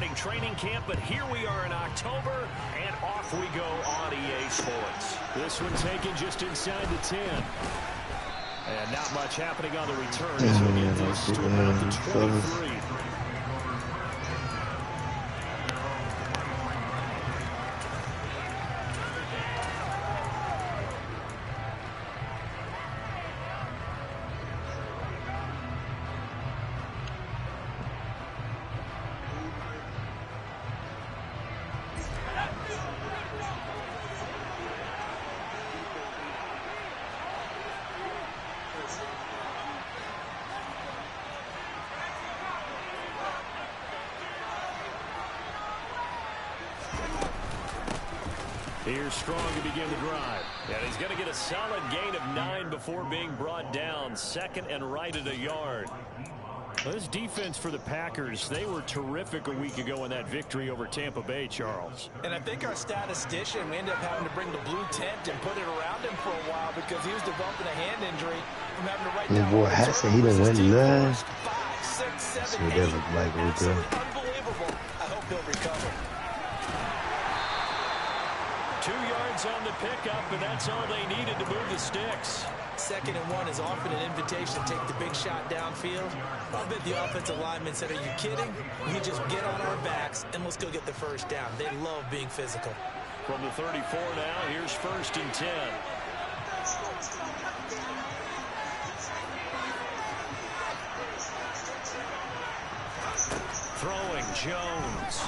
starting training camp, but here we are in October, and off we go on EA Sports. This one taken just inside the 10. And not much happening on the return as we get this to about the 23. Here's Strong to begin the drive. And he's going to get a solid gain of 9 before being brought down. Second and right at a yard. Well, this defense for the Packers, they were terrific a week ago in that victory over Tampa Bay, Charles. And I think our statistician, we ended up having to bring the blue tent and put it around him for a while because he was developing a hand injury from having to write down. Boy, Hassan, he done went last. 5, 6, 7, 8. That's what that look like right there. Unbelievable. I hope he'll recover. 2 yards on the pickup, and that's all they needed to move the sticks. 2nd and 1 is often an invitation to take the big shot downfield. I bet the offensive lineman said, are you kidding? We just get on our backs and let's go get the first down. They love being physical. From the 34 now, here's 1st and 10. Throwing Jones.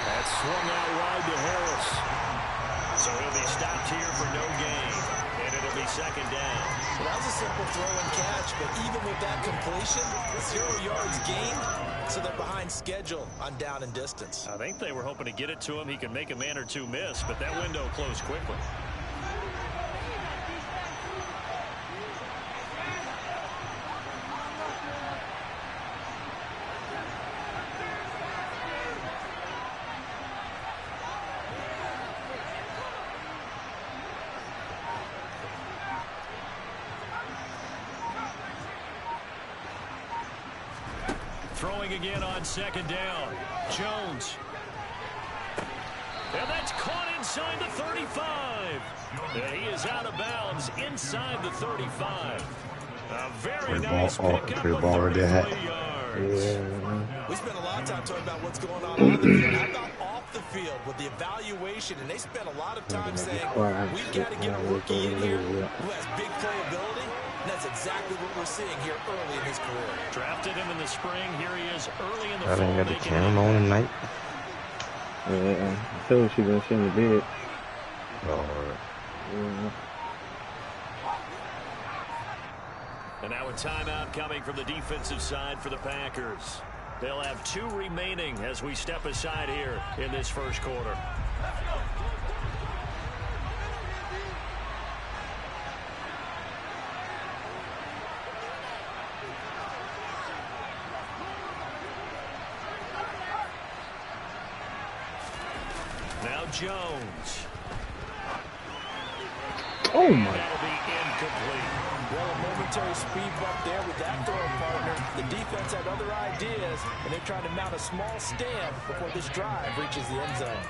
That's swung out wide to Harris. So he'll be stopped here for no gain. And it'll be 2nd down. Well, that was a simple throw and catch, but even with that completion, 0 yards gained, so they're behind schedule on down and distance. I think they were hoping to get it to him. He could make a man or two miss, but that window closed quickly. Throwing again on 2nd down. Jones. And that's caught inside the 35. And he is out of bounds inside the 35. A very nice pickup of 33 yards. Yeah. We spent a lot of time talking about what's going on the field. How about off the field with the evaluation? And they spent a lot of time saying, we've got to get a rookie in here who has big playability. And that's exactly what we're seeing here early in his career. Drafted him in the spring. Here he is early in the fall. I didn't got the camera on tonight. I told you she gonna send the bed. Oh, Yeah. And now a timeout coming from the defensive side for the Packers. They'll have 2 remaining as we step aside here in this first quarter. Now Jones. Oh my. That'll be incomplete. Well, a momentary speed bump there with that throwing partner. The defense had other ideas, and they're trying to mount a small stand before this drive reaches the end zone.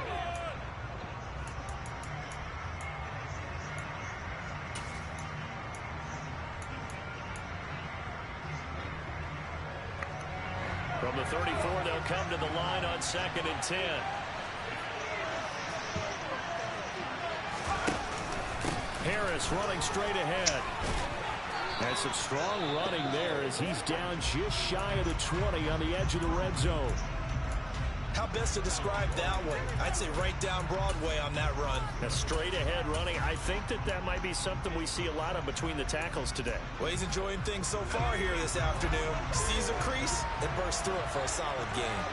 From the 34, they'll come to the line on 2nd and 10. Harris running straight ahead. And some strong running there as he's down just shy of the 20 on the edge of the red zone. How best to describe that one? I'd say right down Broadway on that run. A straight ahead running. I think that might be something we see a lot of between the tackles today. Well, he's enjoying things so far here this afternoon. Sees a crease and bursts through it for a solid gain.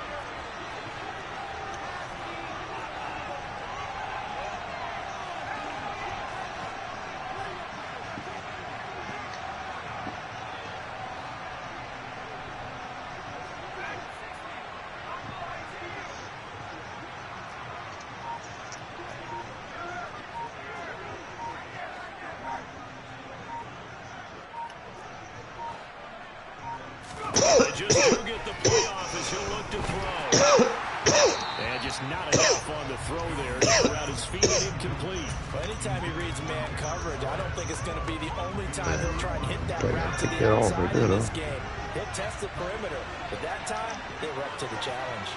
Just to get the playoff as he'll look to throw. And just not enough on the throw there. Got around his feet and incomplete. Well, anytime he reads man coverage, I don't think it's going to be the only time he'll try and hit that route to the outside in this game. He'll test the perimeter, but that time, they were up to the challenge.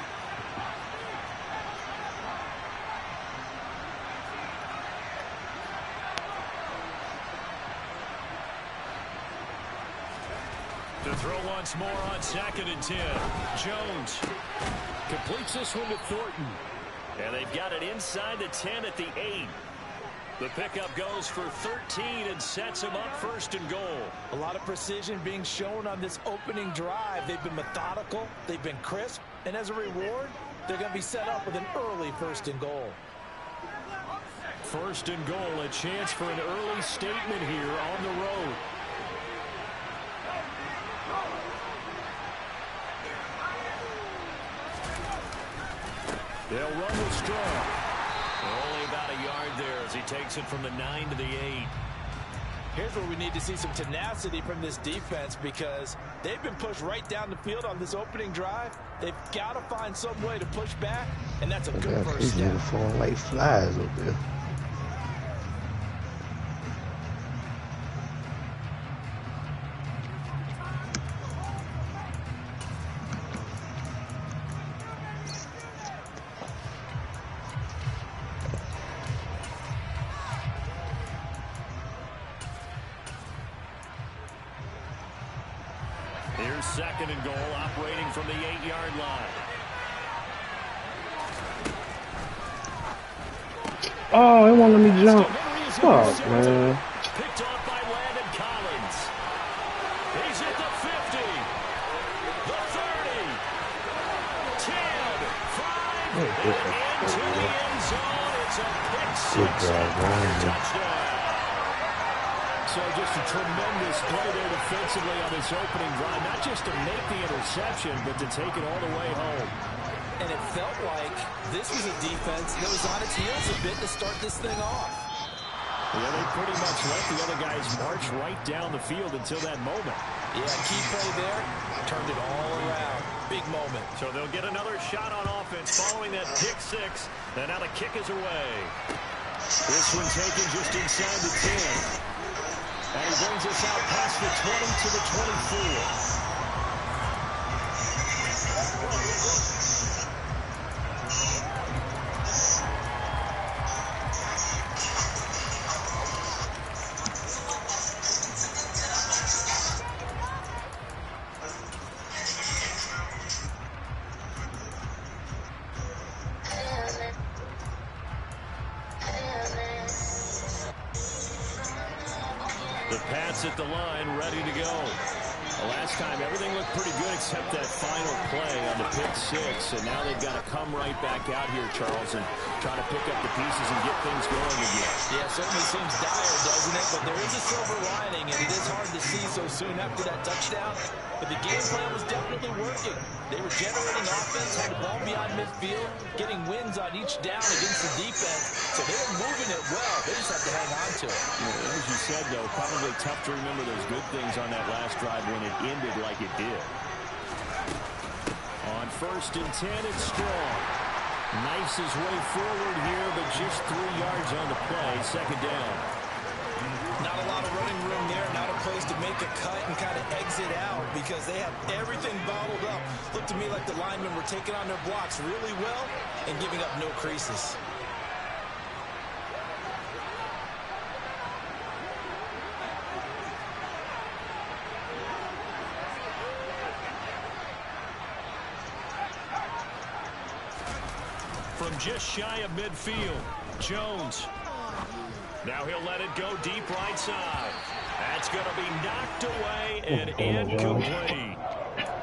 To throw once more on 2nd and 10. Jones completes this one to Thornton. And they've got it inside the 10 at the 8. The pickup goes for 13 and sets him up 1st and goal. A lot of precision being shown on this opening drive. They've been methodical. They've been crisp. And as a reward, they're going to be set up with an early 1st and goal. 1st and goal, a chance for an early statement here on the road. They'll run with Strong. Only about a yard there as he takes it from the 9 to the 8. Here's where we need to see some tenacity from this defense because they've been pushed right down the field on this opening drive. They've got to find some way to push back, and that's a good first step. He's falling like flies up there. Here's 2nd and goal, operating from the 8-yard line. Oh, it won't let me jump. Fuck, man. Picked off by Landon Collins. He's at the 50, the 30, 10, 5, into the end zone. It's a pick 6 and touchdown. So just a tremendous play there defensively on this opening drive. Not just to make the interception, but to take it all the way home. And it felt like this was a defense that was on its heels a bit to start this thing off. Yeah, they pretty much let the other guys march right down the field until that moment. Yeah, key play there, turned it all around. Big moment. So they'll get another shot on offense following that pick 6. And now the kick is away. This one taken just inside the 10. And he brings us out past the 20 to the 24. The Pats at the line, ready to go. Last time, everything looked pretty good except that final play on the pick 6. And now they've got to come right back out here, Charles, and try to pick up the pieces and get things going again. Yeah, it certainly seems dire, doesn't it? But there is a silver lining, and it is hard to see so soon after that touchdown. But the game plan was definitely working. They were generating offense, had the ball beyond midfield, getting wins on each down against the defense. So they were moving it well. They just had to hang on to it. Yeah, as you said, though, probably tough to remember those good things on that last drive when it ended like it did. On 1st and 10, it's Strong. Knifes his way forward here, but just 3 yards on the play. 2nd down. Not a lot of running room there, not a place to make a cut and kind of exit out because they had everything bottled up. Looked to me like the linemen were taking on their blocks really well and giving up no creases. From just shy of midfield, Jones. Now he'll let it go deep right side. That's going to be knocked away and incomplete.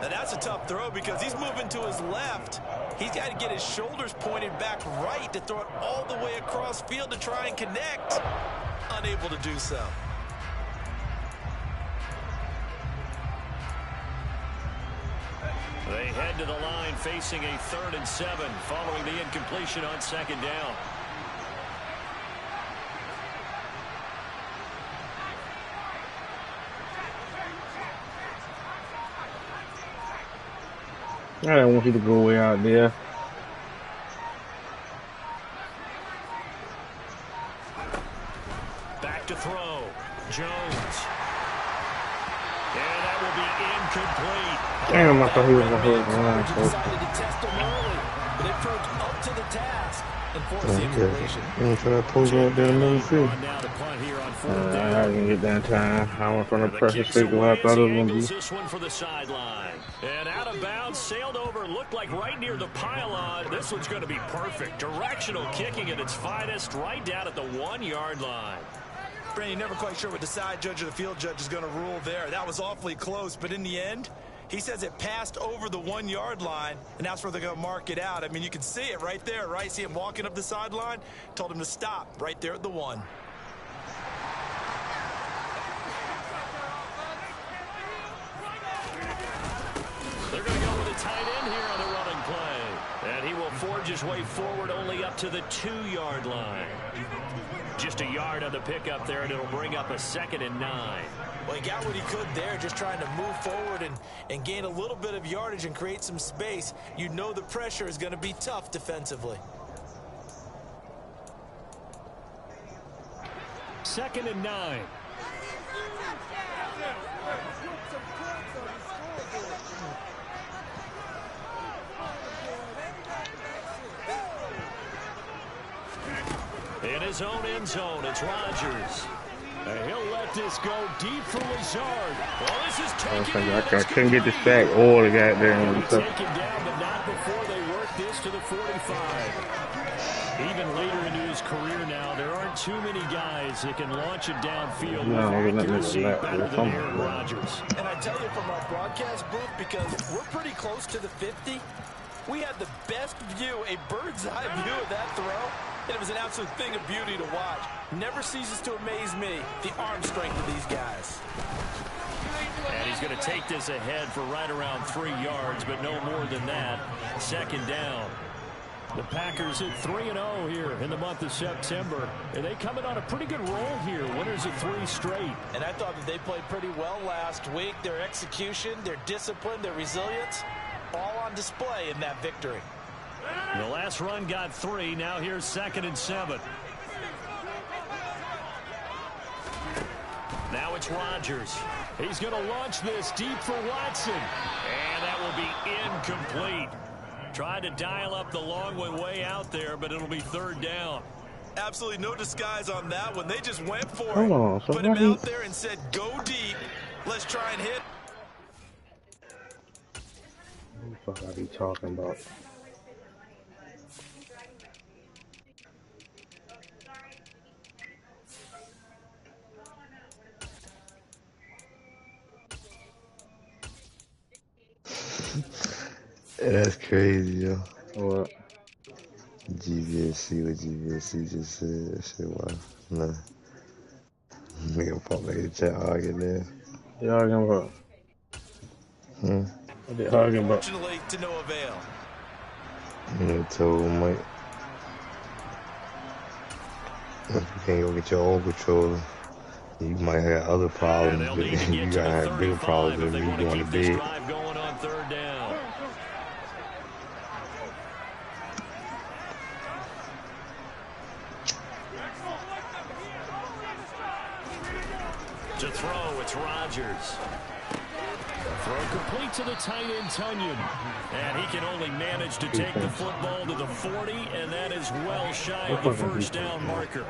Now that's a tough throw because he's moving to his left. He's got to get his shoulders pointed back right to throw it all the way across field to try and connect. Unable to do so. They head to the line facing a 3rd and 7 following the incompletion on 2nd down. I don't want you to go way out there. Back to throw. Jones. And that will be incomplete. Damn, I thought he was going to hold the line. Decided to test him early, but they proved up to the task and forced the incompletion. You want to try that post right there in number 2? I didn't get that time. I went from the pressure signal. I thought it was going to be. This one for the sideline. And out of bounds, sailed over, looked like right near the pylon. This one's going to be perfect. Directional kicking at its finest, right down at the 1-yard line. Brandon, you're never quite sure what the side judge or the field judge is going to rule there. That was awfully close, but in the end, he says it passed over the 1-yard line, and that's where they're going to mark it out. I mean, you can see it right there, right? See him walking up the sideline? Told him to stop right there at the 1. They're going to go with a tight end here on the running play. And he will forge his way forward only up to the 2-yard line. Just a yard on the pickup there, and it'll bring up a 2nd and 9. Well, he got what he could there, just trying to move forward and gain a little bit of yardage and create some space. You know the pressure is going to be tough defensively. 2nd and 9. In his own end zone, it's Rodgers. And he'll let this go deep for Lazard. Well, this is taken. I couldn't get the sack or the goddamn stuff. Taken down, but not before they work this to the 45. Even later into his career now, there aren't too many guys that can launch it downfield with accuracy better than Aaron Rodgers. And I tell you from our broadcast booth, because we're pretty close to the 50, we had the best view, a bird's-eye view of that throw. And it was an absolute thing of beauty to watch. Never ceases to amaze me, the arm strength of these guys. And he's going to take this ahead for right around 3 yards, but no more than that. 2nd down. The Packers hit 3-0 here in the month of September. And they coming on a pretty good roll here. Winners of 3 straight. And I thought that they played pretty well last week. Their execution, their discipline, their resilience, all on display in that victory. The last run got 3. Now here's 2nd and 7. Now it's Rodgers. He's going to launch this deep for Watson. And that will be incomplete. Tried to dial up the long one way out there, but it'll be 3rd down. Absolutely no disguise on that one. They just went for Hold on, so Put him out there and said, go deep. Let's try and hit. What the fuck are you talking about? That's crazy, yo. What? GVSC, what GVSC just said. That shit, wow. Nah. Nigga pop like a chat arguing there. You arguing about? What they arguing about? Fortunately, to no avail. I told Mike, if you can't go get your own controller, you might have other problems, but you gotta have bigger problems than you going to bed. Going on 3rd down. To throw, it's Rodgers. Throw complete to the tight end, Tunyon. And he can only manage to take the football to the 40, and that is well shy of the 1st down marker.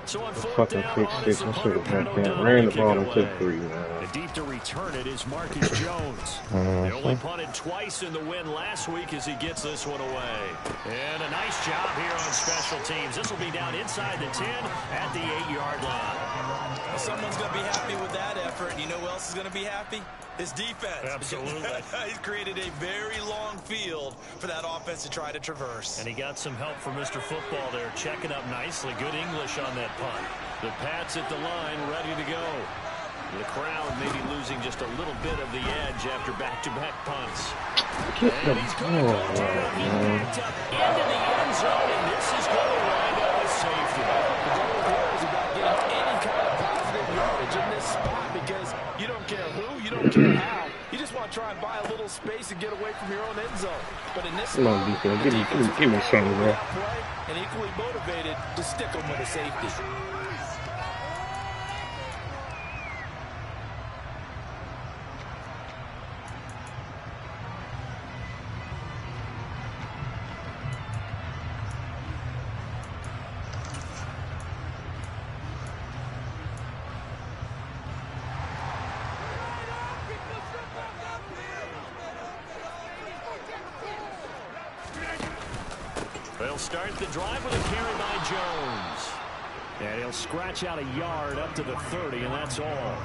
So on 4th down, on his opponent, ran the ball and took 3. And deep to return it is Marcus Jones. They only punted twice in the win last week as he gets this one away. And a nice job here on special teams. This will be down inside the 10 at the 8-yard line. Well, someone's going to be happy with that effort. You know who else is going to be happy? His defense. Absolutely. He's created a very long field for that offense to try to traverse. And he got some help from Mr. Football there, checking up nicely. Good English on that punt. The Pats at the line, ready to go. The crowd maybe losing just a little bit of the edge after back-to-back punts. And he's going to go down. He backed up into the end zone, and this is going to wind up with safety. The goal here is about getting any kind of positive yardage in this spot, because you don't care who, you don't care how. You just want to try and buy a little space and get away from your own end zone. But in this Come on, defense. Give me something, bro. And equally motivated to stick them with a safety. They'll start the drive with a carry by Jones. And he'll scratch out a yard up to the 30, and that's all.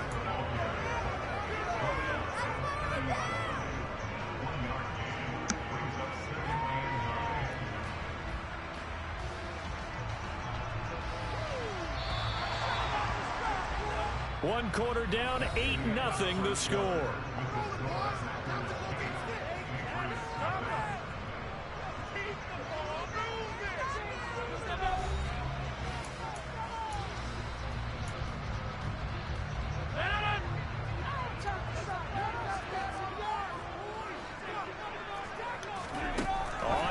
One quarter down, 8-0 the score.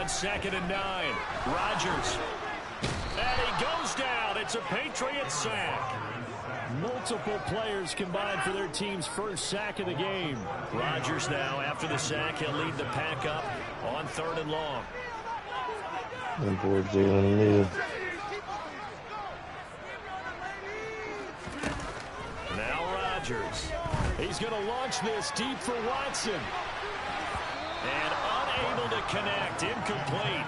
Second and 9. Rodgers. And he goes down. It's a Patriot sack. Multiple players combined for their team's first sack of the game. Rodgers now, after the sack, he'll lead the pack up on 3rd and long. That boy Jalen Neal. Now Rodgers. He's going to launch this deep for Watson. And unable to connect, incomplete.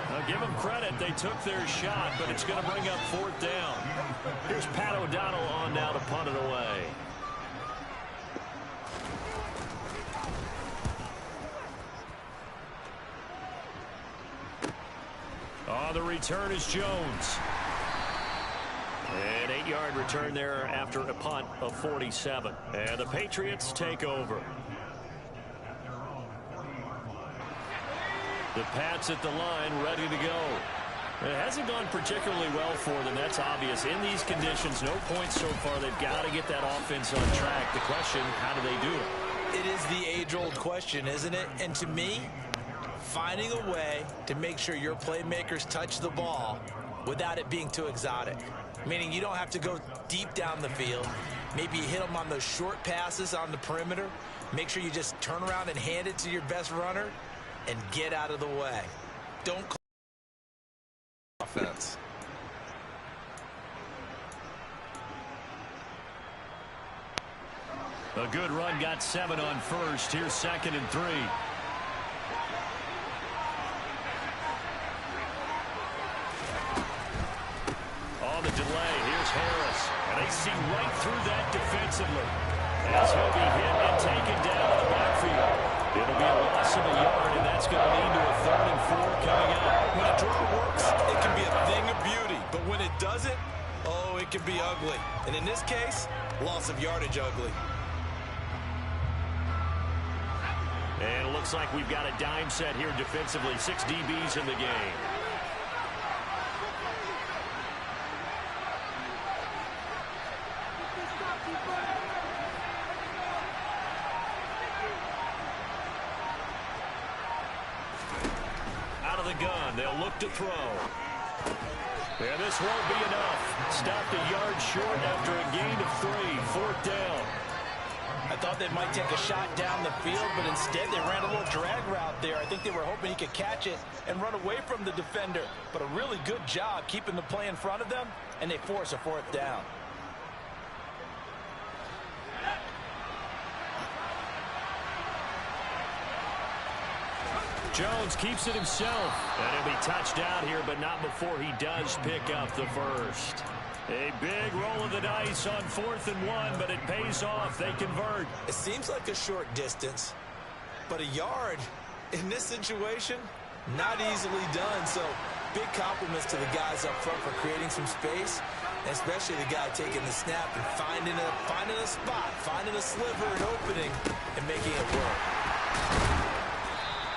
Now give them credit, they took their shot, but it's going to bring up 4th down. Here's Pat O'Donnell on now to punt it away. The return is Jones. An 8-yard return there after a punt of 47. And the Patriots take over. The Pats at the line, ready to go. It hasn't gone particularly well for them. That's obvious. In these conditions, no points so far. They've got to get that offense on track. The question, how do they do it? It is the age-old question, isn't it? And to me, finding a way to make sure your playmakers touch the ball without it being too exotic. Meaning you don't have to go deep down the field. Maybe you hit them on those short passes on the perimeter. Make sure you just turn around and hand it to your best runner and get out of the way. Don't call offense. A good run, got 7 on first. Here's 2nd and 3. On the delay, here's Harris. And they see right through that defensively. As he'll be hit and taken down in the backfield. It'll be a loss of a yard, and that's going to lead to a 3rd and 4 coming up. When a draw works, it can be a thing of beauty. But when it doesn't, oh, it can be ugly. And in this case, loss of yardage ugly. And it looks like we've got a dime set here defensively. 6 DBs in the game. They'll look to throw. And this won't be enough. Stopped a yard short after a gain of 3. 4th down. I thought they might take a shot down the field, but instead they ran a little drag route there. I think they were hoping he could catch it and run away from the defender. But a really good job keeping the play in front of them, and they force a 4th down. Jones keeps it himself. And he'll be touched out here, but not before he does pick up the first. A big roll of the dice on 4th and 1, but it pays off. They convert. It seems like a short distance, but a yard in this situation, not easily done. So big compliments to the guys up front for creating some space, especially the guy taking the snap and finding a spot, finding a sliver, an opening, and making it work.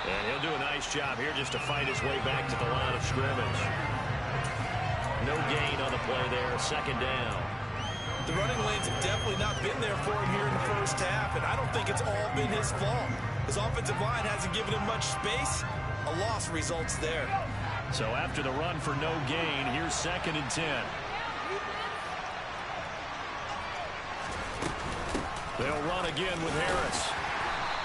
And he'll do a nice job here just to fight his way back to the line of scrimmage. No gain on the play there. 2nd down. The running lanes have definitely not been there for him here in the first half, and I don't think it's all been his fault. His offensive line hasn't given him much space. A loss results there. So after the run for no gain, here's 2nd and 10. They'll run again with Harris.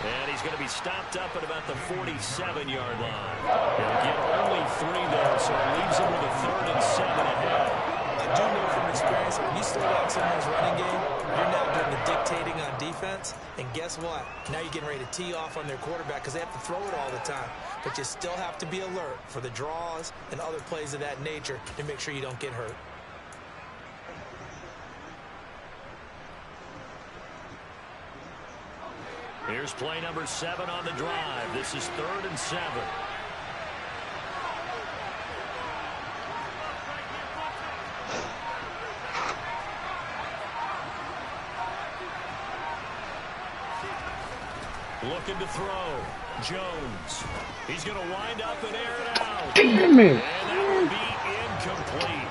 And he's going to be stopped up at about the 47-yard line. He'll get only 3 there, so it leaves him with a 3rd and 7 ahead. I do know from experience, when you slow down someone's running game, you're now doing the dictating on defense. And guess what? Now you're getting ready to tee off on their quarterback because they have to throw it all the time. But you still have to be alert for the draws and other plays of that nature to make sure you don't get hurt. Here's play number 7 on the drive. This is 3rd and 7. Looking to throw. Jones. He's going to wind up and air it out. Damn it. And that will be incomplete.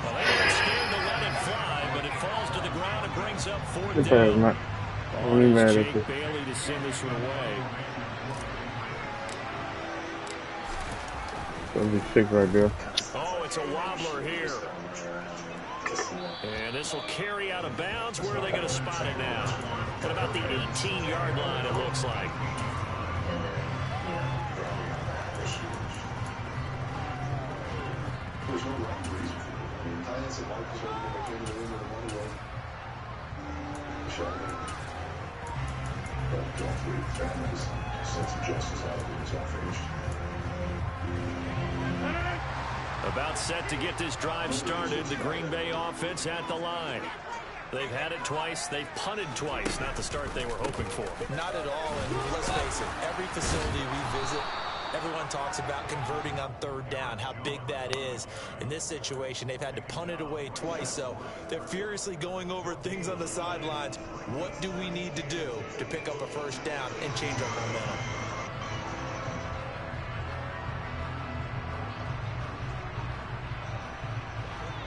Well, they got scared to let it fly, but it falls to the ground and brings up 4th down. Jake Bailey to send this one away. That'll be sick right there. Oh, it's a wobbler here. And this will carry out of bounds. Where are they going to spot it now? At about the 18-yard line, it looks like. About set to get this drive started. The Green Bay offense at the line. They've had it twice. They've punted twice. Not the start they were hoping for. Not at all. And let's face it, every facility we visit, everyone talks about converting on 3rd down, how big that is. In this situation, they've had to punt it away twice, so they're furiously going over things on the sidelines. What do we need to do to pick up a 1st down and change our momentum?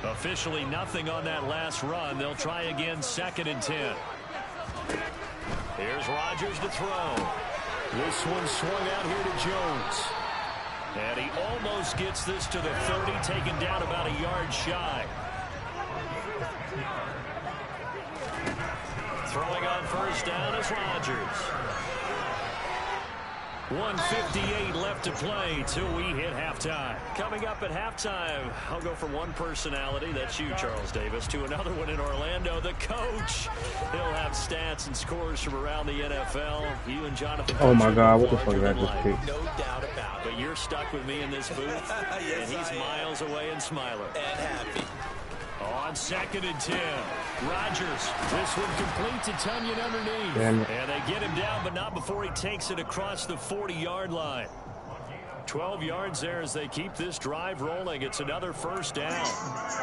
Officially nothing on that last run. They'll try again, 2nd and 10. Here's Rodgers to throw. This one swung out here to Jones. And he almost gets this to the 30, taken down about a yard shy. Throwing on 1st down is Rodgers. 1:58 left to play till we hit halftime. Coming up at halftime, I'll go from one personality, that's you, Charles Davis, to another one in Orlando, the coach. He'll have stats and scores from around the NFL. You and Jonathan. Oh my God, what the fuck did I just pick? No doubt about it. But you're stuck with me in this booth, yes, and he's miles away and smiling. And happy. On 2nd and 10, Rodgers. This one complete to Tunyon underneath. Damn it. And they get him down, but not before he takes it across the 40-yard line. 12 yards there as they keep this drive rolling. It's another 1st down.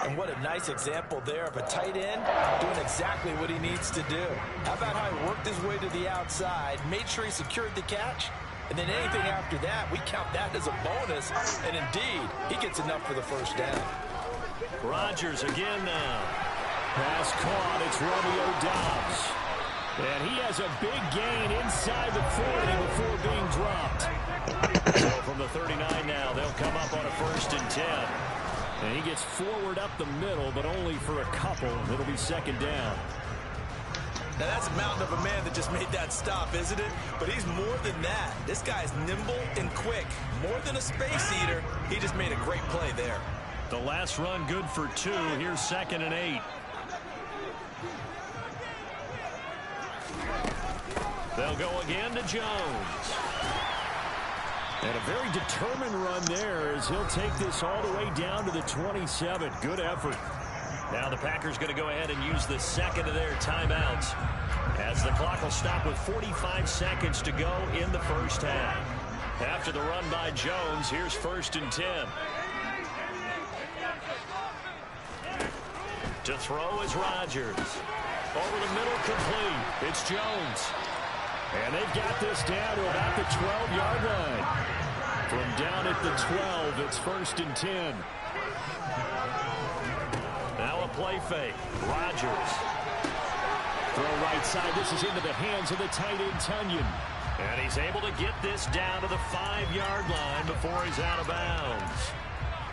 And what a nice example there of a tight end doing exactly what he needs to do. How about how he worked his way to the outside, made sure he secured the catch, and then anything after that, we count that as a bonus. And indeed, he gets enough for the 1st down. Rodgers again now. Pass caught. It's Romeo Doubs. And he has a big gain inside the 40 before being dropped. So from the 39 now, they'll come up on a 1st and 10. And he gets forward up the middle, but only for a couple. It'll be 2nd down. Now that's a mountain of a man that just made that stop, isn't it? But he's more than that. This guy's nimble and quick. More than a space eater. He just made a great play there. The last run good for 2. Here's 2nd and 8. They'll go again to Jones. And a very determined run there as he'll take this all the way down to the 27. Good effort. Now the Packers going to go ahead and use the 2nd of their timeouts as the clock will stop with 45 seconds to go in the 1st half. After the run by Jones, here's 1st and 10. To throw is Rodgers. Over the middle, complete. It's Jones. And they've got this down to about the 12-yard line. From down at the 12, it's 1st and 10. Now a play fake. Rodgers. Throw right side. This is into the hands of the tight end, Tunyon. And he's able to get this down to the 5-yard line before he's out of bounds.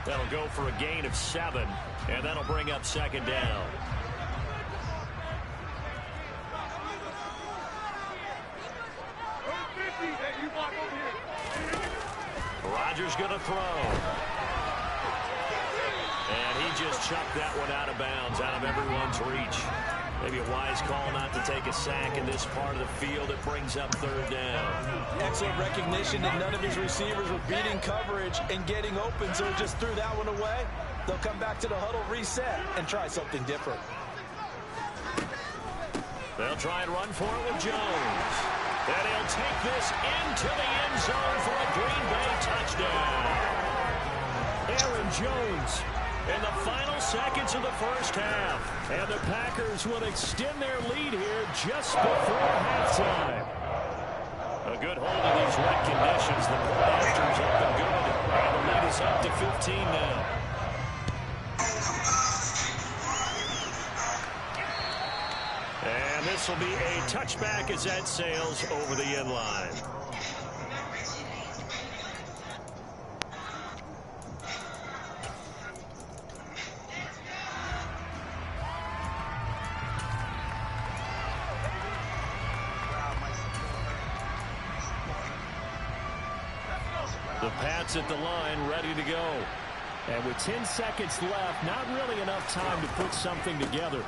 That'll go for a gain of 7, and that'll bring up second down. Rodgers going to throw. And he just chucked that one out of bounds, out of everyone's reach. Maybe a wise call not to take a sack in this part of the field. It brings up third down. Excellent recognition that none of his receivers were beating coverage and getting open, so he just threw that one away. They'll come back to the huddle, reset, and try something different. They'll try and run for it with Jones. And he'll take this into the end zone for a Green Bay touchdown. Aaron Jones in the final seconds of the first half. And the Packers will extend their lead here just before halftime. A good hold in these wet conditions. The play after's up and good. And the lead is up to 15 now. And this will be a touchback as that sails over the end line. The Pats at the line, ready to go. And with 10 seconds left, not really enough time to put something together.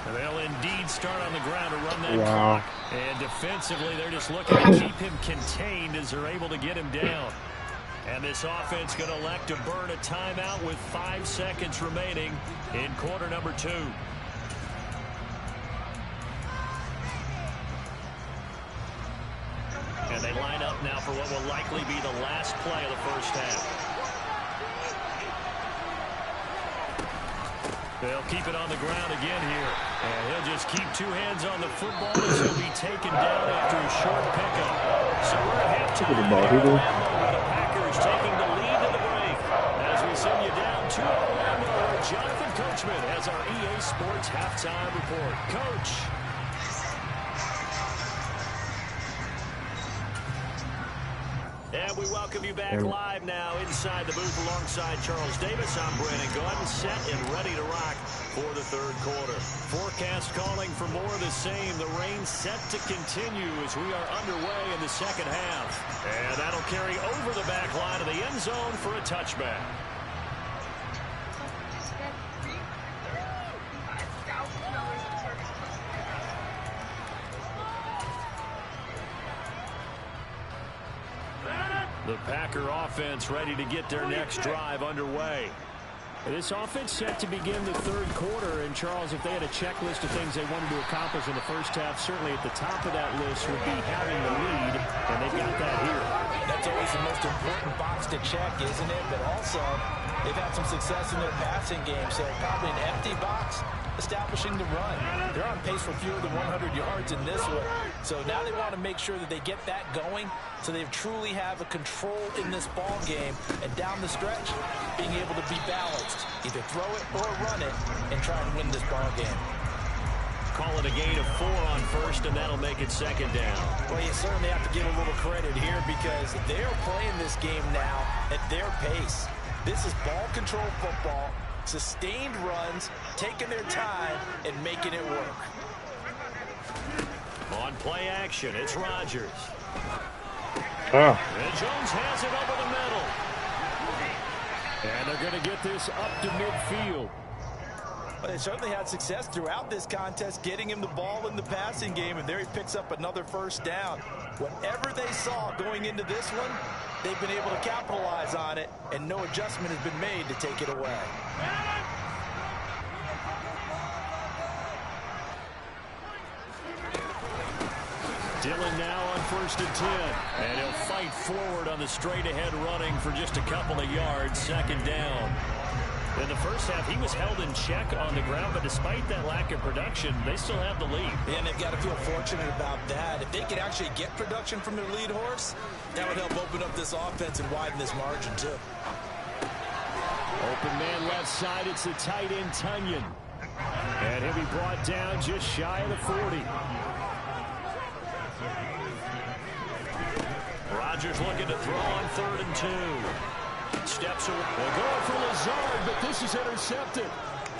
And they'll indeed start on the ground to run that clock. And defensively, they're just looking to keep him contained as they're able to get him down. And this offense going to elect to burn a timeout with 5 seconds remaining in quarter number 2. And they line up now for what will likely be the last play of the first half. They'll keep it on the ground again here. And he'll just keep 2 hands on the football as he'll be taken down after a short pickup. So we're at halftime. The Packers taking the lead to the break. As we send you down to Orlando, Jonathan Coachman has our EA Sports halftime report. Coach. And we welcome you back live now inside the booth alongside Charles Davis. I'm Brandon Gordon, set and ready to rock for the third quarter. Forecast calling for more of the same. The rain set to continue as we are underway in the second half. And that'll carry over the back line of the end zone for a touchback. The Packer offense ready to get their next drive underway. This offense set to begin the third quarter. And, Charles, if they had a checklist of things they wanted to accomplish in the first half, certainly at the top of that list would be having the lead, and they've got that here. That's always the most important box to check, isn't it? But also, they've had some success in their passing game, so probably an empty box establishing the run. They're on pace for fewer than 100 yards in this one. So now they want to make sure that they get that going so they truly have a control in this ball game. And down the stretch, being able to be balanced. Either throw it or run it and try and win this ball game. Call it a gain of 4 on first, and that'll make it second down. Well, you certainly have to give a little credit here because they're playing this game now at their pace. This is ball control football. Sustained runs, taking their time, and making it work. On play action, it's Rodgers. And Jones has it over the middle. And they're going to get this up to midfield. Well, they certainly had success throughout this contest, getting him the ball in the passing game, and there he picks up another first down. Whatever they saw going into this one, they've been able to capitalize on it, and no adjustment has been made to take it away. Dillon now on 1st and 10. And he'll fight forward on the straight-ahead running for just a couple of yards, second down. In the first half, he was held in check on the ground, but despite that lack of production, they still have the lead. And they've got to feel fortunate about that. If they could actually get production from their lead horse, that would help open up this offense and widen this margin, too. Open man left side, it's the tight end, Tunyon. And he'll be brought down just shy of the 40. Rodgers looking to throw on 3rd and 2. Steps away. They're going for Lazard, but this is intercepted.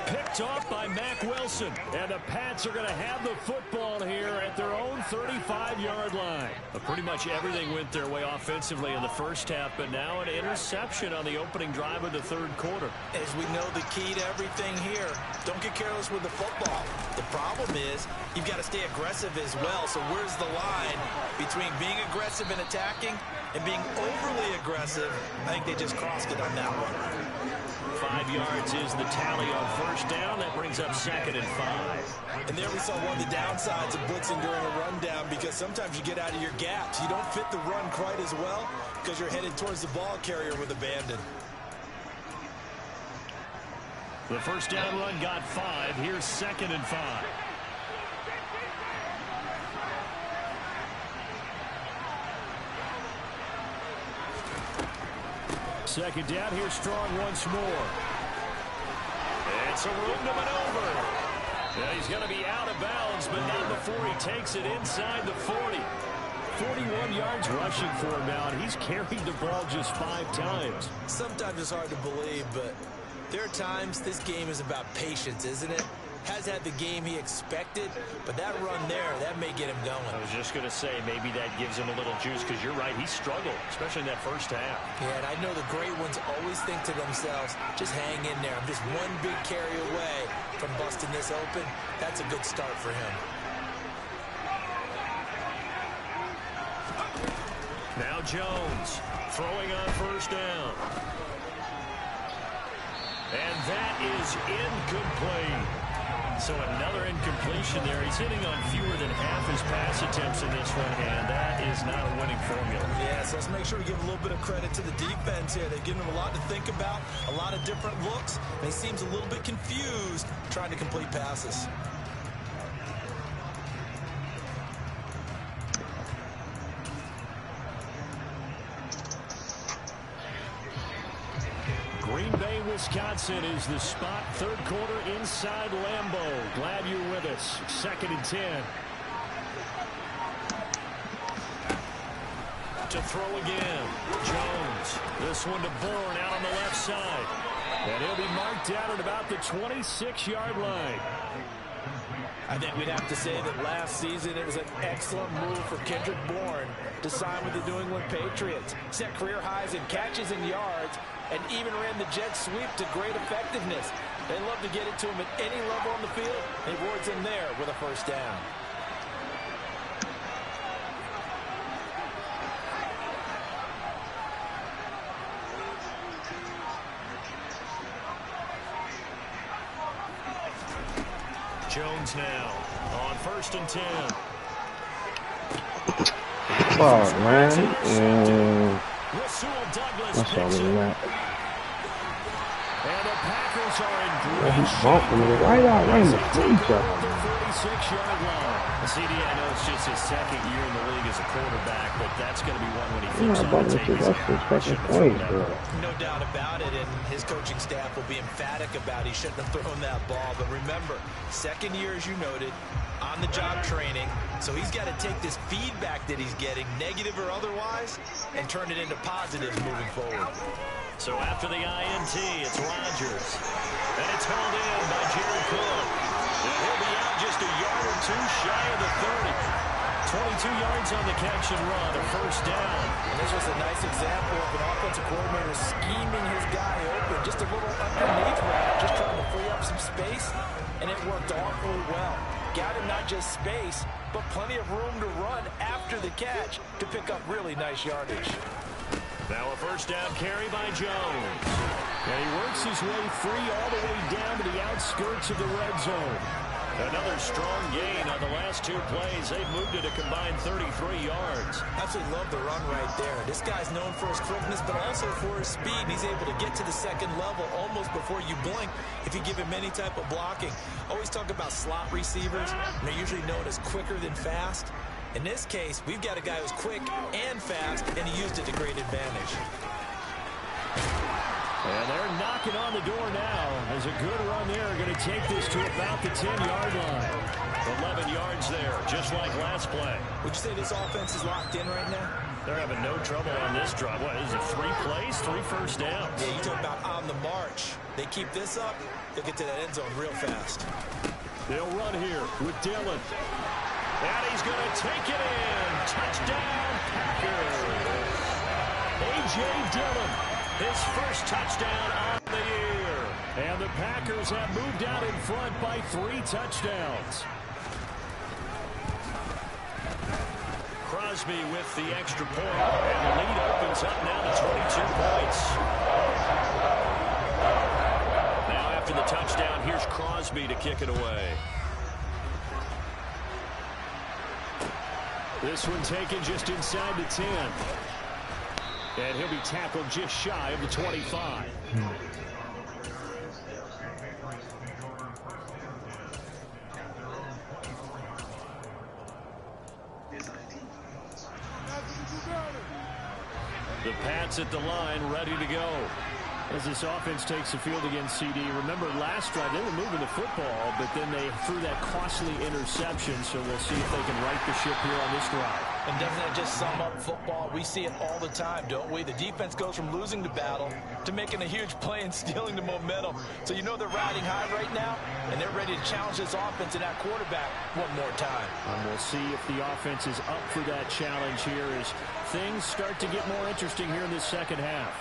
Picked off by Mack Wilson. And the Pats are going to have the football here at their own 35-yard line. Pretty much everything went their way offensively in the first half, but now an interception on the opening drive of the 3rd quarter. As we know, the key to everything here, don't get careless with the football. The problem is you've got to stay aggressive as well. So where's the line between being aggressive and attacking and being overly aggressive? I think they just crossed it on that one. 5 yards is the tally on 1st down. That brings up 2nd and 5. And there we saw one of the downsides of blitzing during a rundown, because sometimes you get out of your gaps. You don't fit the run quite as well because you're headed towards the ball carrier with abandon. The 1st down run got 5. Here's 2nd and 5. Second down, here's Strong once more. It's a room to maneuver. Yeah, he's going to be out of bounds, but not before he takes it inside the 40. 41 yards rushing for him now, and he's carried the ball just 5 times. Sometimes it's hard to believe, but there are times this game is about patience, isn't it? Has had the game he expected, but that run there, that may get him going. I was just going to say, maybe that gives him a little juice, because you're right, he struggled, especially in that first half. Yeah, and I know the great ones always think to themselves, just hang in there. I'm just one big carry away from busting this open. That's a good start for him. Now Jones throwing on 1st down. And that is incomplete. So another incompletion there. He's hitting on fewer than half his pass attempts in this one, and that is not a winning formula. Yeah, so let's make sure we give a little bit of credit to the defense here. They've given him a lot to think about, a lot of different looks, and he seems a little bit confused trying to complete passes. Green Bay, Wisconsin is the spot. 3rd quarter inside Lambeau. Glad you're with us. 2nd and 10. To throw again. Jones. This one to Bourne out on the left side. And he'll be marked down at about the 26-yard line. I think we'd have to say that last season it was an excellent move for Kendrick Bourne to sign with the New England Patriots. Set career highs in catches and yards, and even ran the jet sweep to great effectiveness. They love to get it to him at any level on the field. He rewards him there with a 1st down. Jones now on 1st and 10. Oh, man. Rasul Douglas That's all picks in it. that. And the Packers are in Yeah, great he's shape. bumping me right out, right in the face. Their 46-yard line. CD, I know it's just his 2nd year in the league as a quarterback, but that's going to be one when he flips Yeah, on bumping the to tape. that's his second point, bro. No doubt about it, and his coaching staff will be emphatic about he shouldn't have thrown that ball. But remember, 2nd year, as you noted, on-the-job training, so he's got to take this feedback that he's getting, negative or otherwise, and turn it into positives moving forward. So after the INT, it's Rodgers. And it's held in by Jared Cook. And he'll be out just a yard or 2 shy of the 30. 22 yards on the catch and run, a 1st down. And this was a nice example of an offensive coordinator scheming his guy open, just a little underneath route, just trying to free up some space, and it worked awfully well. Got him not just space, but plenty of room to run after the catch to pick up really nice yardage. Now a 1st down carry by Jones. And he works his way free all the way down to the outskirts of the red zone. Another strong gain on the last 2 plays. They've moved it a combined 33 yards. Absolutely love the run right there. This guy's known for his quickness, but also for his speed. He's able to get to the 2nd level almost before you blink if you give him any type of blocking. Always talk about slot receivers, and they're usually known as quicker than fast. In this case, we've got a guy who's quick and fast, and he used it to great advantage. And they're knocking on the door now. There's a good run there. Going to take this to about the 10-yard line. 11 yards there, just like last play. Would you say this offense is locked in right now? They're having no trouble on this drive. What is it, 3 plays, 3 first downs? Yeah, you talk about on the march. They keep this up, they'll get to that end zone real fast. They'll run here with Dillon. And he's going to take it in. Touchdown, Packers. A.J. Dillon, his first touchdown on the year. And the Packers have moved out in front by 3 touchdowns. Crosby with the extra point, and the lead opens up now to 22 points. Now after the touchdown, here's Crosby to kick it away. This one taken just inside the 10. And he'll be tackled just shy of the 25. The Pats at the line, ready to go. As this offense takes the field against CD. Remember last drive, they were moving the football, but then they threw that costly interception, so we'll see if they can right the ship here on this drive. And doesn't that just sum up football? We see it all the time, don't we? The defense goes from losing the battle to making a huge play and stealing the momentum. So you know they're riding high right now, and they're ready to challenge this offense and that quarterback one more time. And we'll see if the offense is up for that challenge here as things start to get more interesting here in this second half.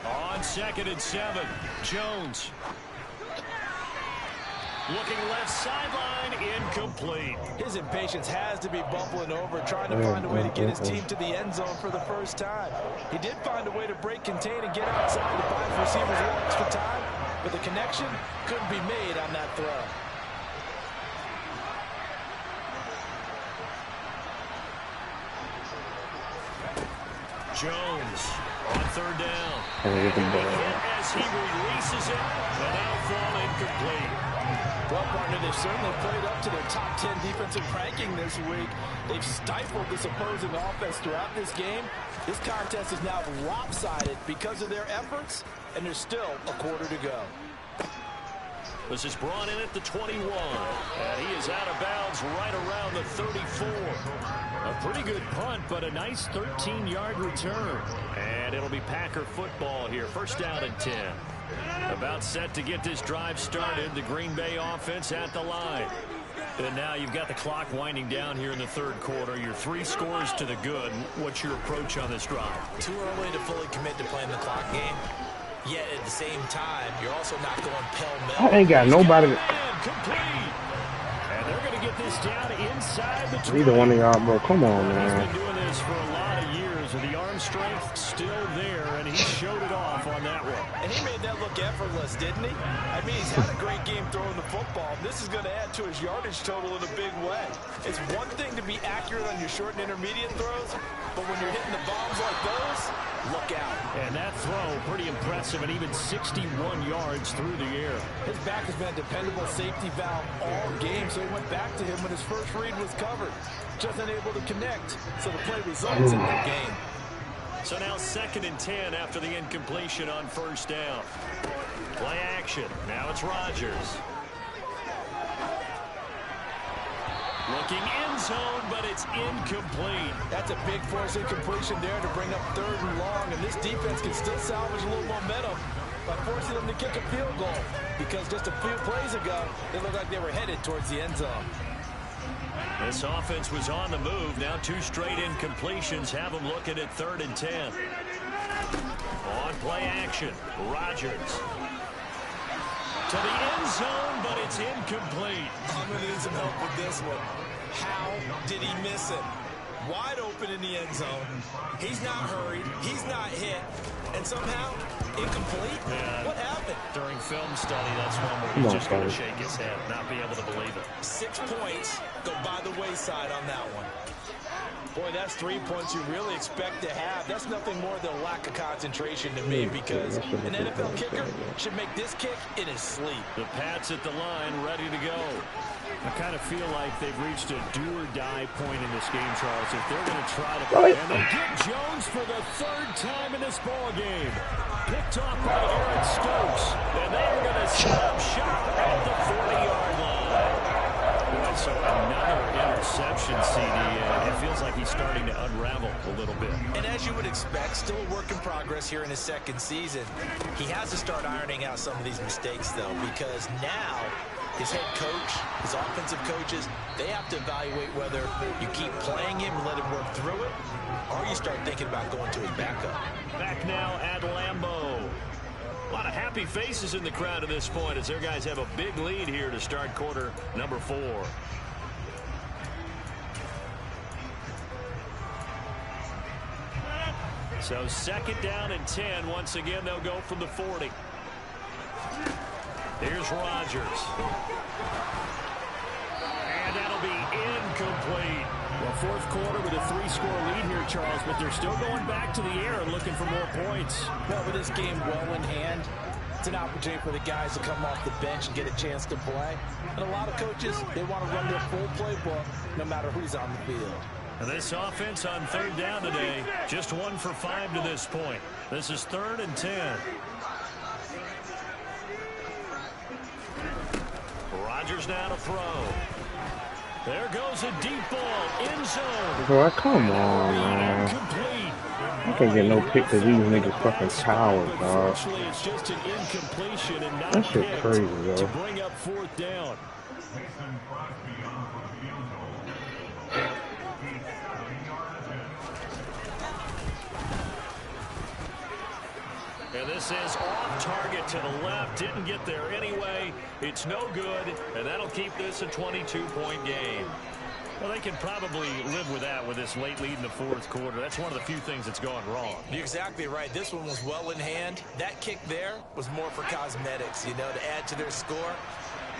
On 2nd and 7, Jones. Looking left sideline, incomplete. His impatience has to be bubbling over, trying to find a way to get his team to the end zone for the first time. He did find a way to break, contain, and get outside to find receivers a little extra time, but the connection couldn't be made on that throw. Jones on 3rd down. As he releases it, and now fall incomplete. Well, partner, they've certainly played up to their top 10 defensive ranking this week. They've stifled this opposing offense throughout this game. This contest is now lopsided because of their efforts, and there's still a quarter to go. This is brought in at the 21, and he is out of bounds right around the 34. A pretty good punt, but a nice 13-yard return. And it'll be Packer football here, 1st down and 10. About set to get this drive started, the Green Bay offense at the line. And now you've got the clock winding down here in the 3rd quarter. Your 3 scores to the good. What's your approach on this drive? Too early to fully commit to playing the clock game. Yet at the same time, you're also not going pell-mell. I ain't got nobody. Complete. And they're going to get this down inside the 20. Either one of y'all, bro. Come on, man. He's been doing this for a lot of years, with the arm strength still there, and he showed it off on that one. And he made that look effortless, didn't he? I mean, he's had a great game throwing the football. This is going to add to his yardage total in a big way. It's one thing to be accurate on your short and intermediate throws, but when you're hitting the bombs like those, look out. And that throw, pretty impressive, and even 61 yards through the air. His back has been a dependable safety valve all game, so he went back to him when his first read was covered. Just unable to connect, so the play results in the game. So now 2nd and 10 after the incompletion on 1st down. Play action. Now it's Rodgers. Looking end zone, but it's incomplete. That's a big force incompletion there to bring up 3rd and long, and this defense can still salvage a little momentum by forcing them to kick a field goal, because just a few plays ago, they looked like they were headed towards the end zone. This offense was on the move. Now 2 straight incompletions have them looking at 3rd and 10. On play action, Rodgers. To the end zone, but it's incomplete. I'm going to need some help with this one. How did he miss it? Wide open in the end zone. He's not hurried. He's not hit. And somehow, incomplete? Yeah. What happened? During film study, that's one where he's just going to shake his head, not be able to believe it. 6 points go by the wayside on that one. Boy, that's 3 points you really expect to have. That's nothing more than a lack of concentration to me, because an NFL kicker should make this kick in his sleep. The Pats at the line, ready to go. I kind of feel like they've reached a do-or-die point in this game, Charles. If they're going to try to play, and they get Jones for the third time in this ball game. Picked off by Aaron Stokes, and they're going to set up shop at the 40-yard line. Boy, so another interception, CD, and it feels like he's starting to unravel a little bit. And as you would expect, still a work in progress here in his second season. He has to start ironing out some of these mistakes, though, because now his head coach, his offensive coaches, they have to evaluate whether you keep playing him and let him work through it, or you start thinking about going to his backup. Back now at Lambeau. A lot of happy faces in the crowd at this point as their guys have a big lead here to start quarter number 4. So second down and 10. Once again, they'll go from the 40. Here's Rodgers. And that'll be incomplete. Well, fourth quarter with a 3-score lead here, Charles, but they're still going back to the air and looking for more points. Well, with this game well in hand, it's an opportunity for the guys to come off the bench and get a chance to play. And a lot of coaches, they want to run their full playbook no matter who's on the field. And this offense on third down today, just 1 for 5 to this point. This is 3rd and 10. Rodgers now to throw. There goes a deep ball, end zone. Bro, come on, man. I can't get no pick to these niggas fucking cowards, dog. It's just an incompletion and not that shit crazy, bro. To bring up 4th down. And this is off target to the left. Didn't get there anyway. It's no good, and that'll keep this a 22-point game. Well, they can probably live with that with this late lead in the fourth quarter. That's one of the few things that's gone wrong. You're exactly right. This one was well in hand. That kick there was more for cosmetics, to add to their score.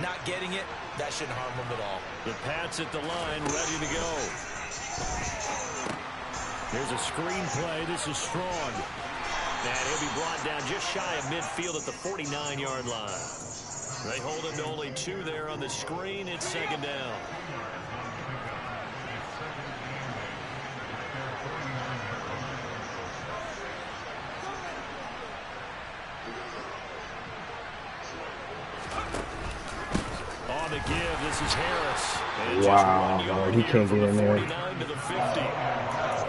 Not getting it, that shouldn't harm them at all. The Pats at the line, ready to go. There's a screen play. This is Strong. And he'll be brought down just shy of midfield at the 49-yard line. They hold him to only 2 there on the screen. It's 2nd down. On the give, this is Harris. Wow, bro, he can't get in there. 49 to the 50.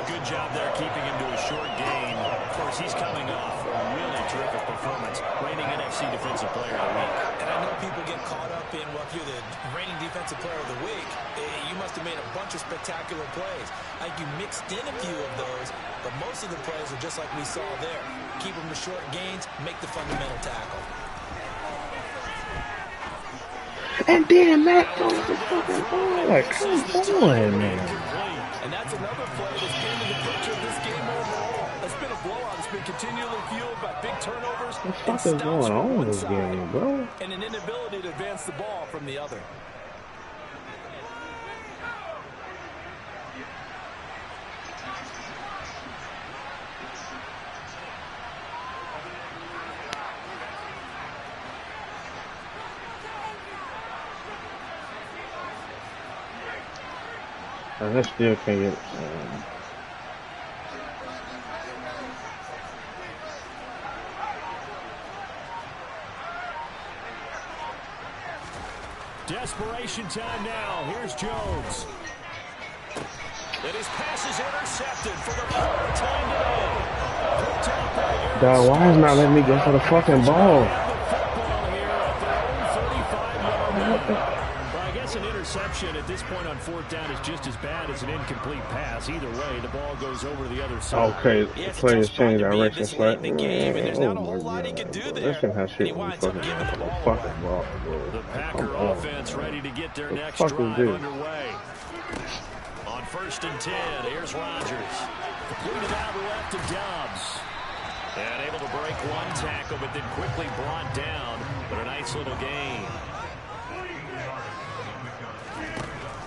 Good job there keeping him to a short gain. Of course, he's coming off a really terrific performance, reigning NFC Defensive Player of the Week. And I know people get caught up in, well, if you're the reigning Defensive Player of the Week, you must have made a bunch of spectacular plays. Like you mixed in a few of those, but most of the plays are just like we saw there. Keep them to short gains, make the fundamental tackle. And then Matt throws the fucking ball. Like, come on, man. And that's another play that's been in the picture of this game overall. It's been a blowout. It's been continually fueled by big turnovers. What the fuck is going on in this game, bro? And an inability to advance the ball from the other. I still can't get Desperation time now. Here's Jones. And his pass is intercepted for the 4th time today. dog, why is not letting me go for the fucking ball? An interception at this point on 4th down is just as bad as an incomplete pass. Either way, the ball goes over the other side. Okay, the players change direction. Flat. Oh my God. That's gonna have shit with the fucking ball, bro. The Packer offense ready to get their next drive underway. On 1st and 10, here's Rodgers. Completed out left to Dobbs. And able to break one tackle, but then quickly brought down. But a nice little gain.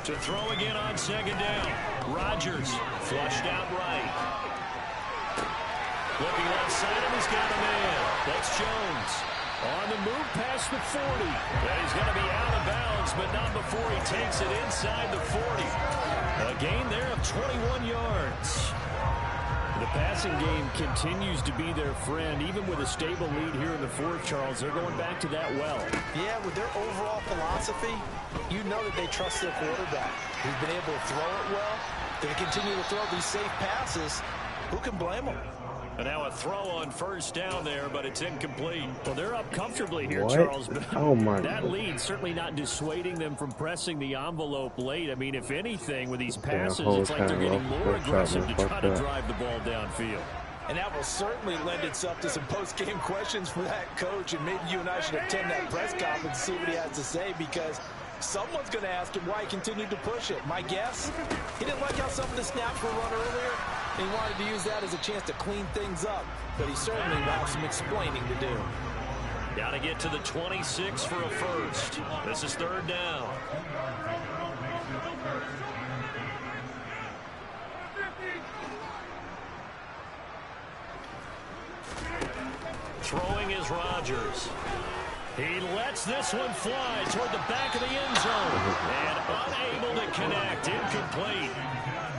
To throw again on second down. Rodgers flushed out right. Looking left side, and he's got a man. That's Jones. On the move past the 40. And he's going to be out of bounds, but not before he takes it inside the 40. A gain there of 21 yards. The passing game continues to be their friend. Even with a stable lead here in the fourth, Charles, they're going back to that well. Yeah, with their overall philosophy, you know that they trust their quarterback. He's been able to throw it well. They continue to throw these safe passes. Who can blame them? And now a throw on first down there, but it's incomplete. Well, they're up comfortably here, What? Charles. But oh, my that God. lead certainly not dissuading them from pressing the envelope late. I mean, if anything, with these passes, whole it's like they're getting time more off. aggressive to Fuck try to that. drive the ball downfield. And that will certainly lend itself to some post-game questions for that coach. And maybe you and I should attend that press conference and see what he has to say, because someone's going to ask him why he continued to push it. My guess, he didn't like how some of the snaps were run earlier, and he wanted to use that as a chance to clean things up. But he certainly will have some explaining to do. Got to get to the 26 for a first. This is third down. Throwing is Rodgers. He lets this one fly toward the back of the end zone. And unable to connect. Incomplete.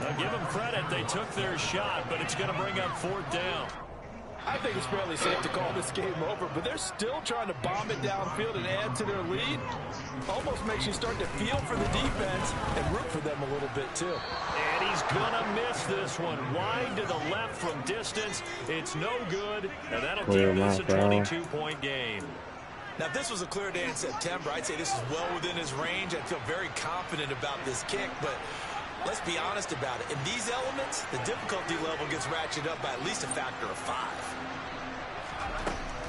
Now give them credit. They took their shot, but it's going to bring up fourth down. I think it's fairly safe to call this game over, but they're still trying to bomb it downfield and add to their lead. Almost makes you start to feel for the defense and root for them a little bit, too. And he's going to miss this one. Wide to the left from distance. It's no good, and that'll keep this a 22-point game. Now, if this was a clear day in September, I'd say this is well within his range. I feel very confident about this kick, but let's be honest about it. In these elements, the difficulty level gets ratcheted up by at least a factor of 5.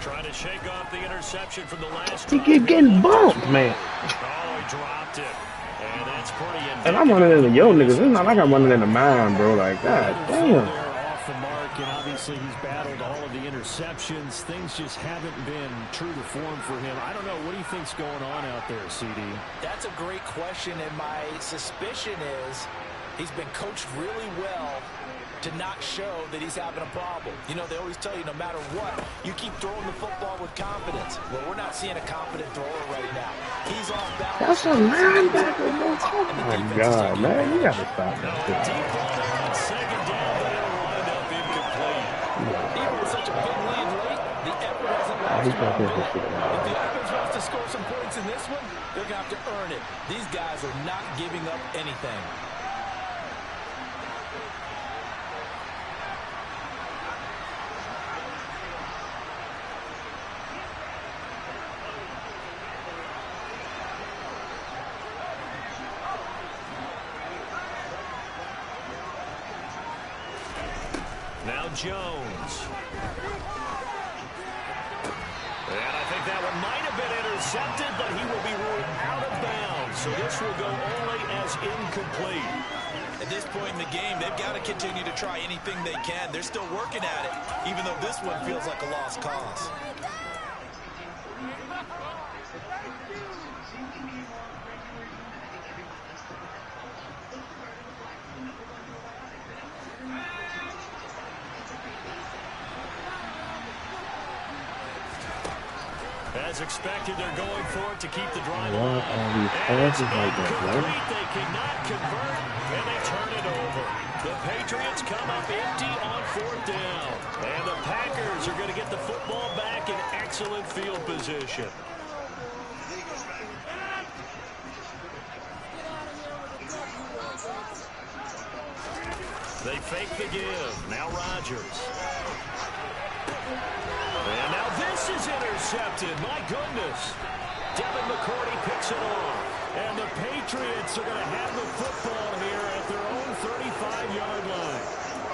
Trying to shake off the interception from the last He drive. keep getting bumped, man. Oh, he dropped it. And that's pretty indicative. And I'm running into yo niggas. It's not like I'm running into mine, bro. Like, God damn. They're off the mark, and obviously he's battled all of the interceptions. Things just haven't been true to form for him. I don't know. What do you think's going on out there, CD? That's a great question, and my suspicion is he's been coached really well to not show that he's having a problem. You know, they always tell you no matter what, you keep throwing the football with confidence. Well, we're not seeing a confident thrower right now. He's off balance. That's a linebacker, bro. Oh, my God, man. You got to stop that shit. Deep on second down, but it'll wind up incomplete. Even with such a big lead late, the effort hasn't He's lasted not one gonna bit. hit that. If the offense wants to score some points in this one, they're going to have to earn it. These guys are not giving up anything. Now Jones. And I think that one might have been intercepted, but he will be ruled out of bounds. So this will go only as incomplete. At this point in the game, they've got to continue to try anything they can. They're still working at it, even though this one feels like a lost cause. As expected, they're going for it to keep the drive What alive. are these And it's passes like that, man? incomplete. They cannot convert, and they turn it over. The Patriots come up empty on fourth down. And the Packers are going to get the football back in excellent field position. They fake the give. Now Rodgers. And now this is intercepted. My goodness. Devin McCourty picks it off. And the Patriots are going to have the football here at their own 35-yard line.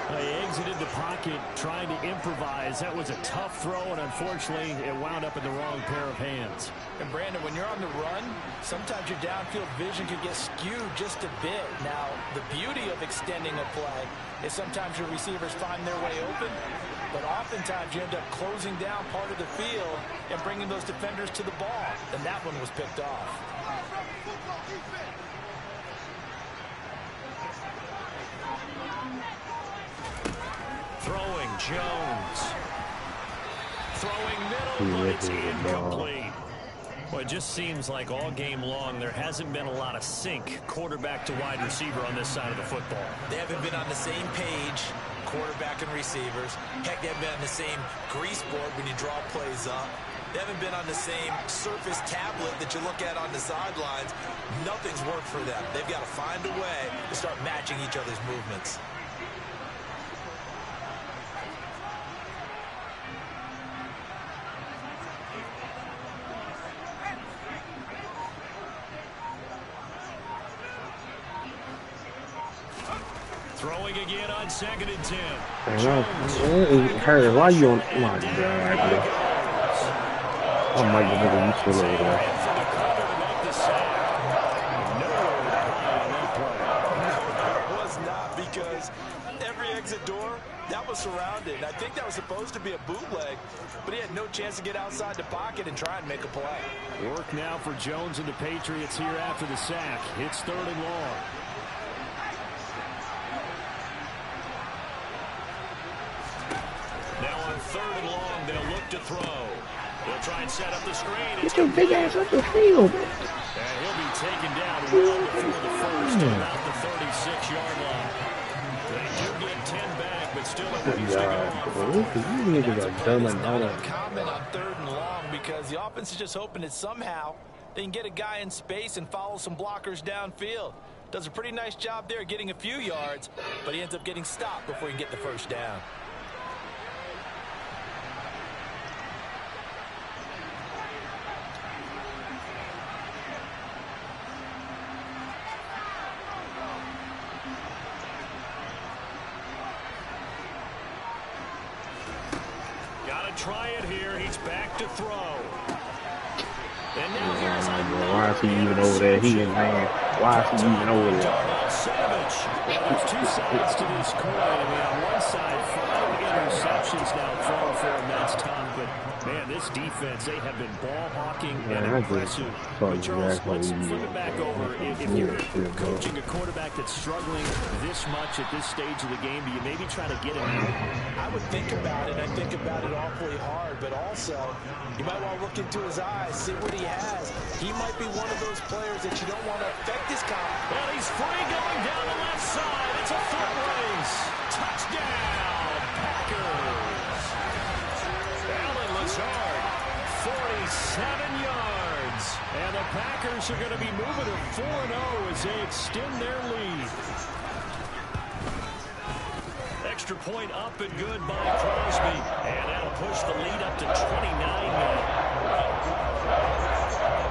They exited the pocket trying to improvise. That was a tough throw, and unfortunately, it wound up in the wrong pair of hands. And, Brandon, when you're on the run, sometimes your downfield vision can get skewed just a bit. Now, the beauty of extending a play is sometimes your receivers find their way open, but oftentimes you end up closing down part of the field and bringing those defenders to the ball, and that one was picked off. Throwing Jones. Throwing middle, but it's incomplete. Well, it just seems like all game long there hasn't been a lot of sync quarterback to wide receiver on this side of the football. They haven't been on the same page, quarterback and receivers. Heck, they haven't been on the same grease board when you draw plays up. They haven't been on the same surface tablet that you look at on the sidelines. Nothing's worked for them. They've got to find a way to start matching each other's movements. Throwing again on 2nd and 10. Harry, why you on my God? Oh my God, you still over there. It was not, because every exit door, that was surrounded. I think that was supposed to be a bootleg, but he had no chance to get outside the pocket and try and make a play. Work now for Jones and the Patriots here after the sack. It's 3rd and long. Now on 3rd and long, they'll look to throw. They'll try and set up the screen. Get your big ass up the field. And he'll be taken down well before the first to about the 36-yard line. They do get 10 back, but still a ways to go. You niggas are dumb and all that. Comment on 3rd and long, because the offense is just hoping that somehow they can get a guy in space and follow some blockers downfield. Does a pretty nice job there getting a few yards, but he ends up getting stopped before he can get the first down. Try it here. He's back to throw. And now here's why is he even over there? He ain't man. Why is he even over there? Savage. Well, there's two sides to this coin. I mean, on one side, 5 interceptions now thrown for him. That's tough. But, man, this defense, they have been ball hawking and aggressive. But, Charles, let's flip it back over. If you're coaching a quarterback that's struggling this much at this stage of the game, do you maybe try to get him out? I would think about it. I think about it awfully hard, but also you might want to look into his eyes, see what he has. He might be one of those players that you don't want to affect his confidence. And he's free going down the left side. It's a foot race. Touchdown, Packers. Allen Lazard, 47 yards. And the Packers are going to be moving to 4-0 as they extend their lead. Extra point up and good by Crosby. And that'll push the lead up to 29 now.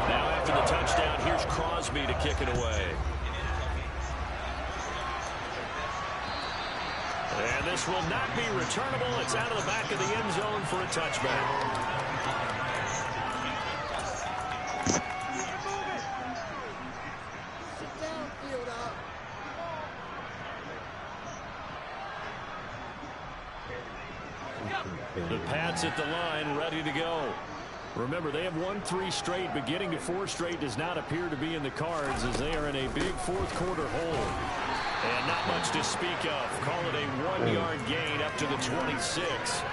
Now after the touchdown, here's Crosby to kick it away. And this will not be returnable. It's out of the back of the end zone for a touchback. The Pats at the line, ready to go. Remember, they have won 3 straight, but getting to 4 straight does not appear to be in the cards as they are in a big fourth-quarter hole. And not much to speak of. Call it a 1-yard gain up to the 26.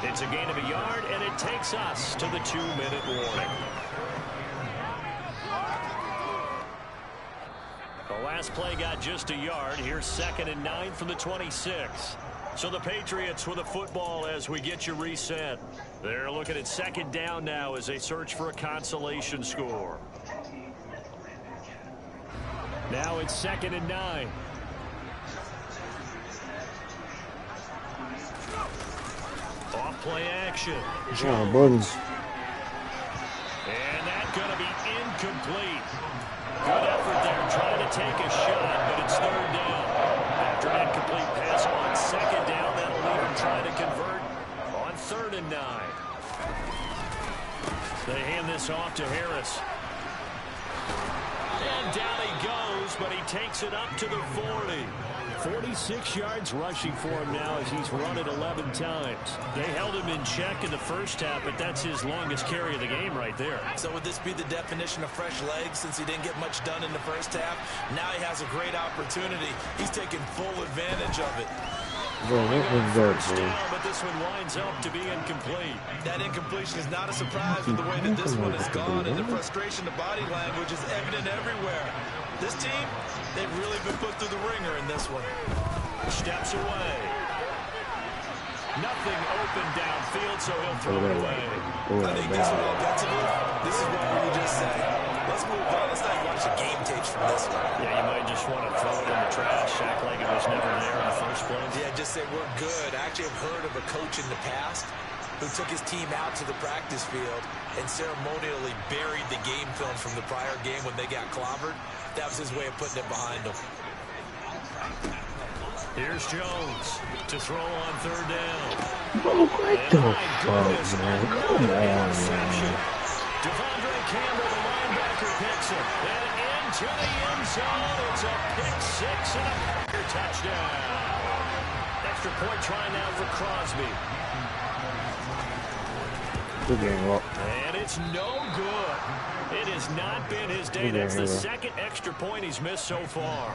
It's a gain of a yard, and it takes us to the 2-minute warning. The last play got just a yard. Here's 2nd and 9 from the 26. So the Patriots with a football as we get you reset. They're looking at 2nd down now as they search for a consolation score. Now it's 2nd and 9. Off play action. Jones. And that's going to be incomplete. Good effort there trying to take a shot, but it's 3rd down. After an incomplete pass on 2nd down, that'll leave him trying to convert on 3rd and 9. They hand this off to Harris. And down he goes, but he takes it up to the 40. 46 yards rushing for him now as he's run it 11 times. They held him in check in the first half, but that's his longest carry of the game right there. So would this be the definition of fresh legs since he didn't get much done in the first half? Now he has a great opportunity. He's taking full advantage of it. down, but this one winds up to be incomplete. That incompletion is not a surprise with the way that this one has gone, and the frustration, the body language is evident everywhere. This team, they've really been put through the ringer in this one. Steps away. Nothing open downfield, so he'll throw it away. I think this one offensively, this is where we just say, let's move on. Let's not watch the game tapes from this one. Yeah, you might just want to throw it in the trash, act like it was never there in the first place. Yeah, just say we're good. I actually have heard of a coach in the past who took his team out to the practice field and ceremonially buried the game film from the prior game when they got clobbered. That was his way of putting it behind them. Here's Jones to throw on third down. Oh, what the fuck, man? Come on, man. Devondre Campbell, the linebacker, picks it. And into the end zone. It's a pick six and a Packer touchdown. Extra point try now for Crosby. Good game, Rock. And it's no good. It has not been his day. That's the second extra point he's missed so far.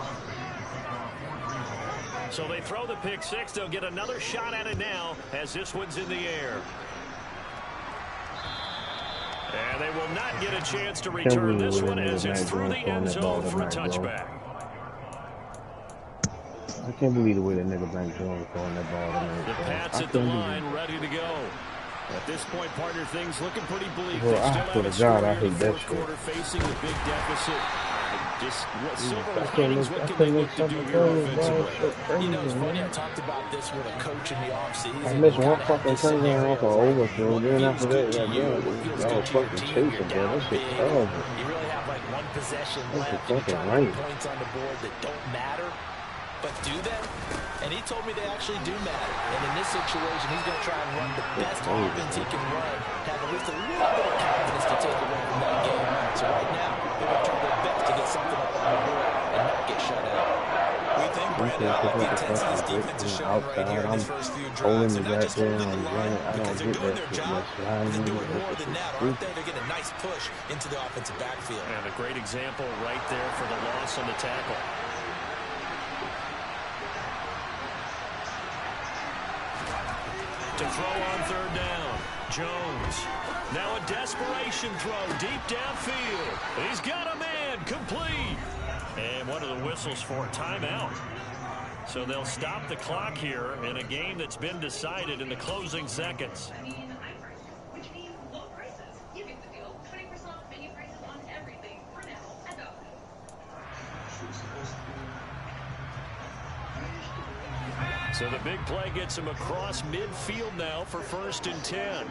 So they throw the pick six. They'll get another shot at it now as this one's in the air. And they will not get a chance to return this one as it's through the end zone for a touchback. I can't believe the way that nigga Bank Jones throwing that ball tonight. The Pats at the line, ready to go. At this point, partner, things looking pretty bleak. Well, I swear to God, I hate that shit. Quarter facing the big deficit. Just what silver linings, what can they look to do here offensively? You know, it's funny, I talked about this with a coach in the offseason. I missed one fucking touchdown off of overthrow. Then after that, y'all fucking chasing, bro. That shit terrible. You really have like one possession left. That's fucking right. Points on the board that don't matter. But do they? And he told me they actually do matter. And in this situation, he's going to try and run the best offense he can run, have at least a little bit of confidence to take away from that game. So right now, they're going to try their best to get something up on the board and not get shut out. We think, Brandon, I like the intensity this defense is showing right here in these first few drives. They're not just holding the line because they're doing their job. They're doing more than that, aren't they? They're getting a nice push into the offensive backfield. And a great example right there for the loss on the tackle. To throw on third down, Jones. Now a desperation throw deep downfield. He's got a man, complete. And one of the whistles for a timeout. So they'll stop the clock here in a game that's been decided in the closing seconds. So the big play gets him across midfield now for 1st and 10.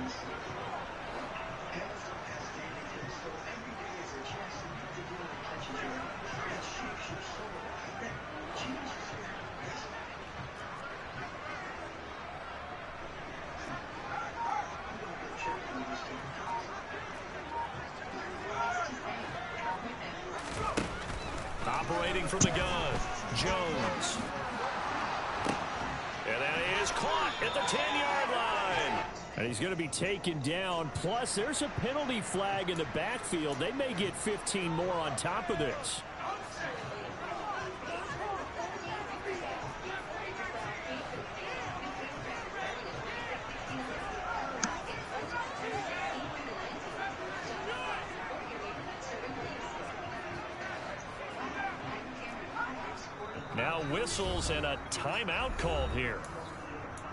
Operating from the gun, Jones. And that is caught at the 10-yard line. And he's going to be taken down. Plus, there's a penalty flag in the backfield. They may get 15 more on top of this. Now whistles and a timeout called here.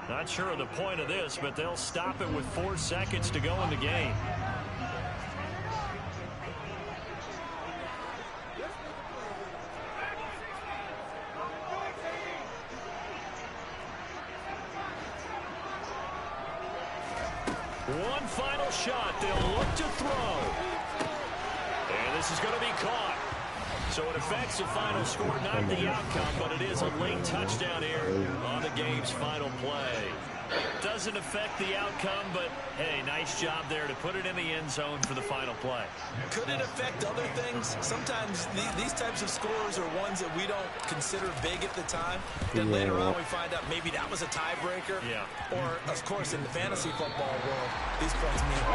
Not sure of the point of this, but they'll stop it with 4 seconds to go in the game. One final shot. They'll look to throw. And this is going to be caught. So it affects the final score, not the outcome, but it is a late touchdown here on the game's final play. Doesn't affect the outcome, but, hey, nice job there to put it in the end zone for the final play. Could it affect other things? Sometimes these types of scores are ones that we don't consider big at the time. Then later on we find out maybe that was a tiebreaker. Yeah. Or, of course, in the fantasy football world, these points mean